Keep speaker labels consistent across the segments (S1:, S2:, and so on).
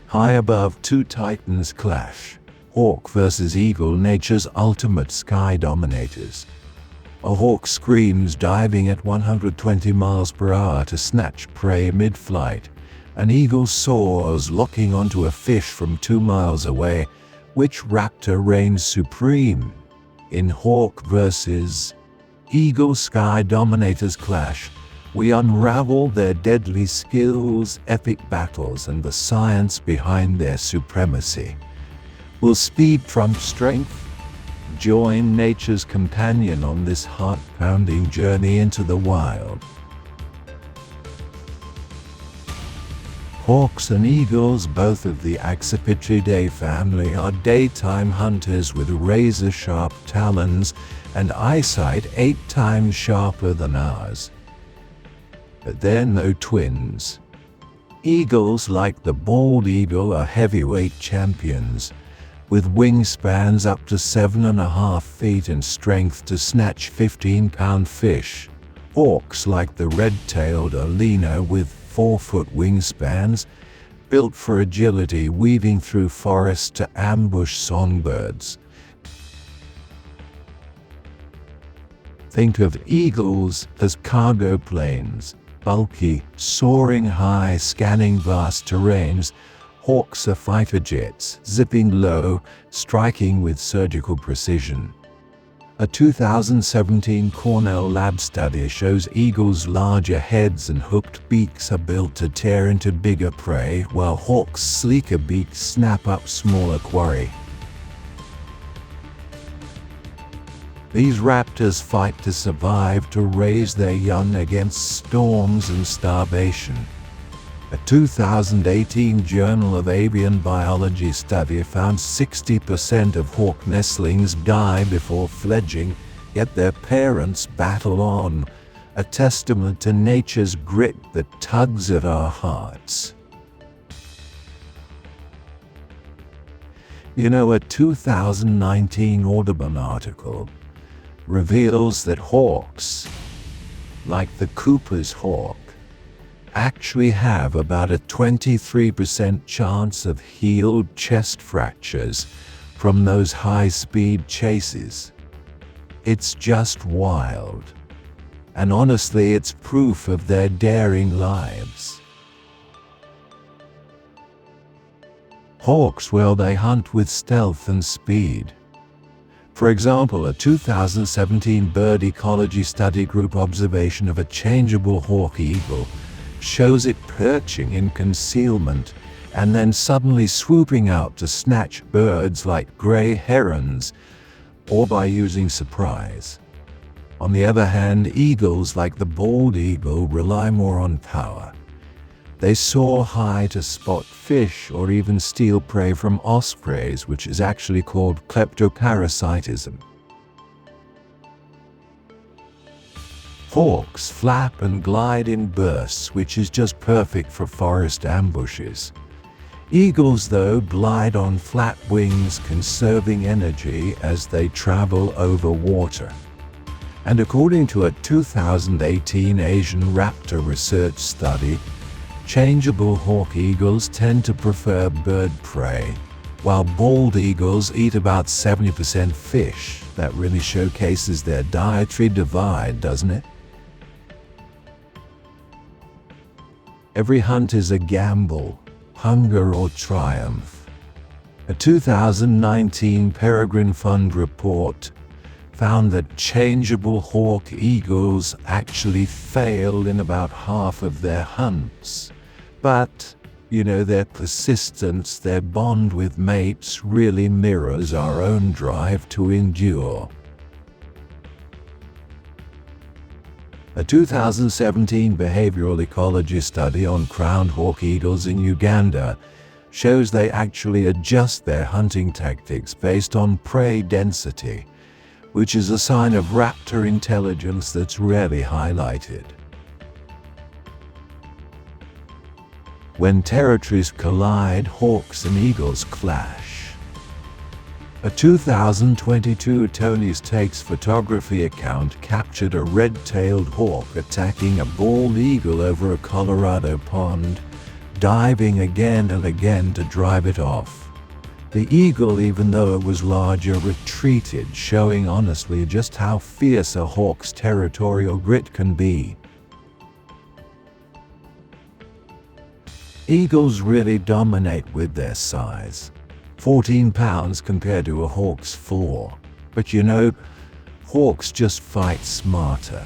S1: High above, two titans clash. Hawk versus eagle, nature's ultimate sky dominators. A hawk screams, diving at 120 miles per hour to snatch prey mid-flight. An eagle soars, locking onto a fish from 2 miles away. Which raptor reigns supreme? In hawk versus eagle sky dominators clash, we unravel their deadly skills, epic battles, and the science behind their supremacy. Will speed trump strength? Join nature's companion on this heart-pounding journey into the wild. Hawks and eagles, both of the Accipitridae family, are daytime hunters with razor-sharp talons and eyesight 8 times sharper than ours. But they're no twins. Eagles, like the bald eagle, are heavyweight champions, with wingspans up to 7.5 feet and strength to snatch 15-pound fish. Hawks, like the red-tailed, are leaner, with 4-foot wingspans, built for agility, weaving through forests to ambush songbirds. Think of eagles as cargo planes, bulky, soaring high, scanning vast terrains. Hawks are fighter jets, zipping low, striking with surgical precision. A 2017 Cornell lab study shows eagles' larger heads and hooked beaks are built to tear into bigger prey, while hawks' sleeker beaks snap up smaller quarry. These raptors fight to survive, to raise their young against storms and starvation. A 2018 Journal of Avian Biology study found 60% of hawk nestlings die before fledging, yet their parents battle on, a testament to nature's grit that tugs at our hearts. You know, a 2019 Audubon article reveals that hawks, like the Cooper's hawk, actually have about a 23% chance of healed chest fractures from those high-speed chases. It's just wild. And honestly, it's proof of their daring lives. Hawks, well, they hunt with stealth and speed. For example, a 2017 bird ecology study group observation of a changeable hawk eagle shows it perching in concealment and then suddenly swooping out to snatch birds like gray herons, or by using surprise. On the other hand, eagles, like the bald eagle, rely more on power. They soar high to spot fish or even steal prey from ospreys, which is actually called kleptoparasitism. Hawks flap and glide in bursts, which is just perfect for forest ambushes. Eagles, though, glide on flat wings, conserving energy as they travel over water. And according to a 2018 Asian raptor research study, changeable hawk eagles tend to prefer bird prey, while bald eagles eat about 70% fish. That really showcases their dietary divide, doesn't it? Every hunt is a gamble, hunger or triumph. A 2019 Peregrine Fund report found that changeable hawk eagles actually fail in about half of their hunts. But, their persistence, their bond with mates really mirrors our own drive to endure. A 2017 behavioral ecology study on crowned hawk eagles in Uganda shows they actually adjust their hunting tactics based on prey density, which is a sign of raptor intelligence that's rarely highlighted. When territories collide, hawks and eagles clash. A 2022 Tony's Takes photography account captured a red-tailed hawk attacking a bald eagle over a Colorado pond, diving again and again to drive it off. The eagle, even though it was larger, retreated, showing honestly just how fierce a hawk's territorial grit can be. Eagles really dominate with their size. 14 pounds compared to a hawk's 4. But you know, hawks just fight smarter.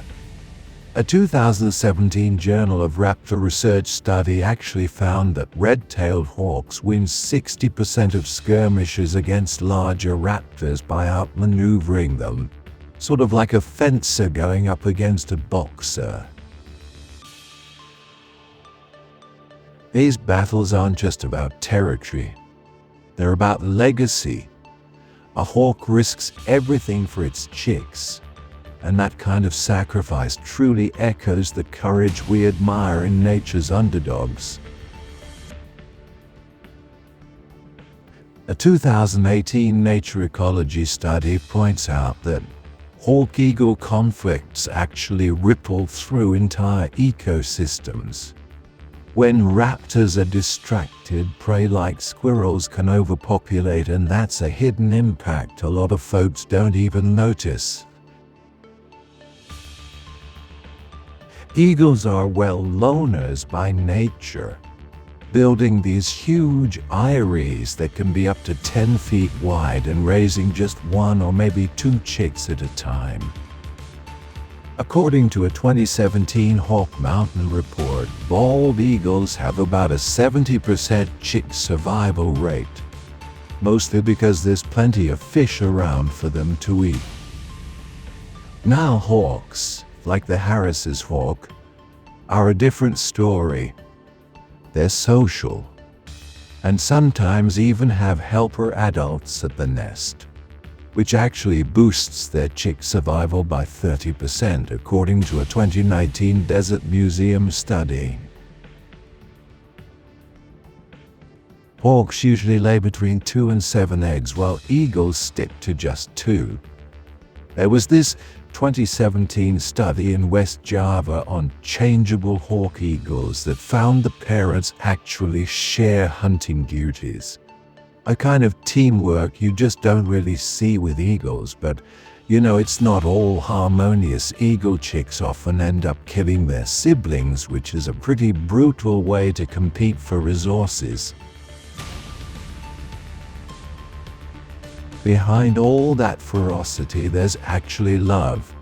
S1: A 2017 Journal of Raptor Research study actually found that red-tailed hawks win 60% of skirmishes against larger raptors by outmaneuvering them, sort of like a fencer going up against a boxer. These battles aren't just about territory, they're about legacy. A hawk risks everything for its chicks, and that kind of sacrifice truly echoes the courage we admire in nature's underdogs. A 2018 Nature Ecology study points out that hawk-eagle conflicts actually ripple through entire ecosystems. When raptors are distracted, prey like squirrels can overpopulate, and that's a hidden impact a lot of folks don't even notice. Eagles are loners by nature, building these huge eyries that can be up to 10 feet wide and raising just 1 or maybe 2 chicks at a time. According to a 2017 Hawk Mountain report, bald eagles have about a 70% chick survival rate, mostly because there's plenty of fish around for them to eat. Now hawks, like the Harris's hawk, are a different story. They're social, and sometimes even have helper adults at the nest, which actually boosts their chick survival by 30%, according to a 2019 Desert Museum study. Hawks usually lay between 2 and 7 eggs, while eagles stick to just 2. There was this 2017 study in West Java on changeable hawk eagles that found the parents actually share hunting duties. A kind of teamwork you just don't really see with eagles, but you know, it's not all harmonious. Eagle chicks often end up killing their siblings, which is a pretty brutal way to compete for resources. Behind all that ferocity, there's actually love.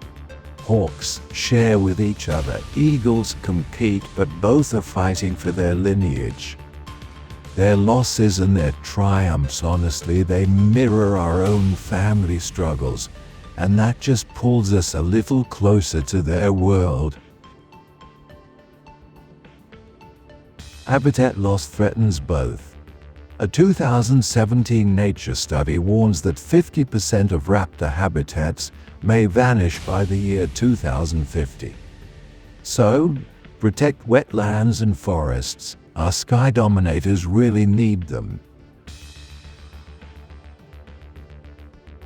S1: Hawks share with each other. Eagles compete, but both are fighting for their lineage. Their losses and their triumphs, honestly, they mirror our own family struggles, and that just pulls us a little closer to their world. Habitat loss threatens both. A 2017 Nature study warns that 50% of raptor habitats may vanish by the year 2050. So, protect wetlands and forests. Our sky dominators really need them.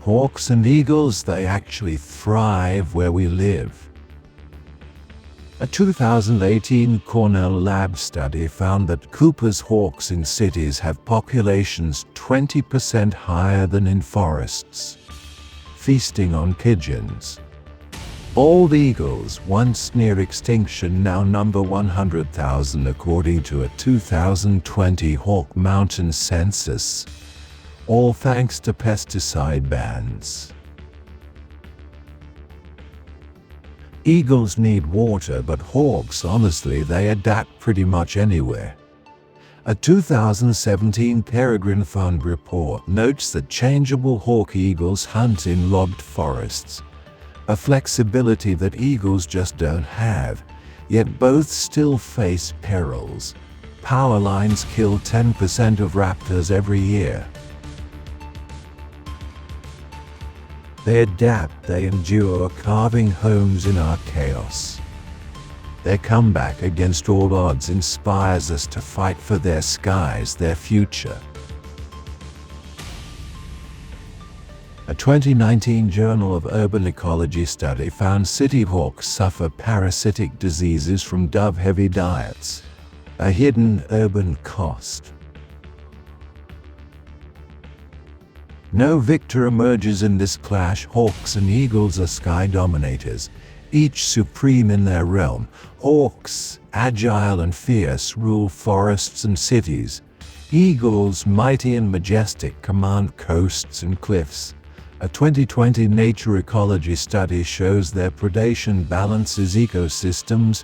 S1: Hawks and eagles, they actually thrive where we live. A 2018 Cornell lab study found that Cooper's hawks in cities have populations 20% higher than in forests, feasting on pigeons. Bald eagles, once near extinction, now number 100,000 according to a 2020 Hawk Mountain census, all thanks to pesticide bans. Eagles need water, but hawks, honestly, they adapt pretty much anywhere. A 2017 Peregrine Fund report notes that changeable hawk eagles hunt in logged forests, a flexibility that eagles just don't have, yet both still face perils. Power lines kill 10% of raptors every year. They adapt, they endure, carving homes in our chaos. Their comeback against all odds inspires us to fight for their skies, their future. A 2019 Journal of Urban Ecology study found city hawks suffer parasitic diseases from dove-heavy diets, A hidden urban cost. No victor emerges in this clash. Hawks and eagles are sky dominators, each supreme in their realm. Hawks, agile and fierce, rule forests and cities. Eagles, mighty and majestic, command coasts and cliffs. A 2020 Nature Ecology study shows their predation balances ecosystems,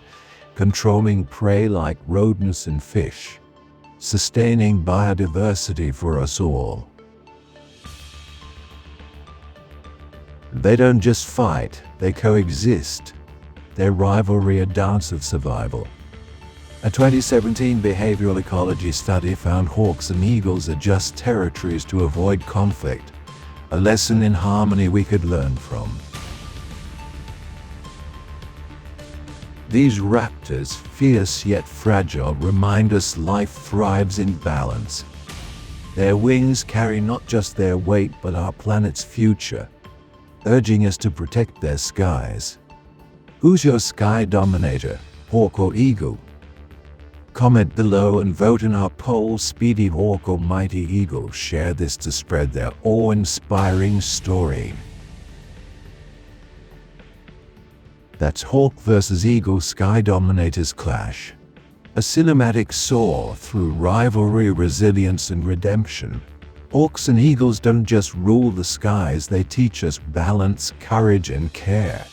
S1: controlling prey like rodents and fish, sustaining biodiversity for us all. They don't just fight, they coexist. Their rivalry a dance of survival. A 2017 behavioral ecology study found hawks and eagles adjust territories to avoid conflict, a lesson in harmony we could learn from. These raptors, fierce yet fragile, remind us life thrives in balance. Their wings carry not just their weight but our planet's future, urging us to protect their skies. Who's your sky dominator, hawk or eagle? Comment below and vote in our poll. Speedy hawk or mighty eagle? Share this to spread their awe-inspiring story. That's Hawk versus Eagle, Sky Dominators Clash. A cinematic soar through rivalry, resilience, and redemption. Hawks and eagles don't just rule the skies, they teach us balance, courage, and care.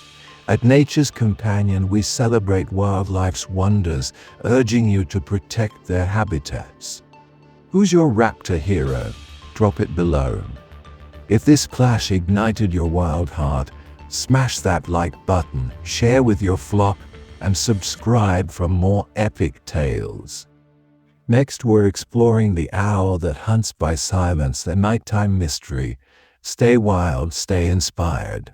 S1: At Nature's Companion, we celebrate wildlife's wonders, urging you to protect their habitats. Who's your raptor hero? Drop it below. If this clash ignited your wild heart, smash that like button, share with your flock, and subscribe for more epic tales. Next, we're exploring the owl that hunts by silence, a nighttime mystery. Stay wild, stay inspired.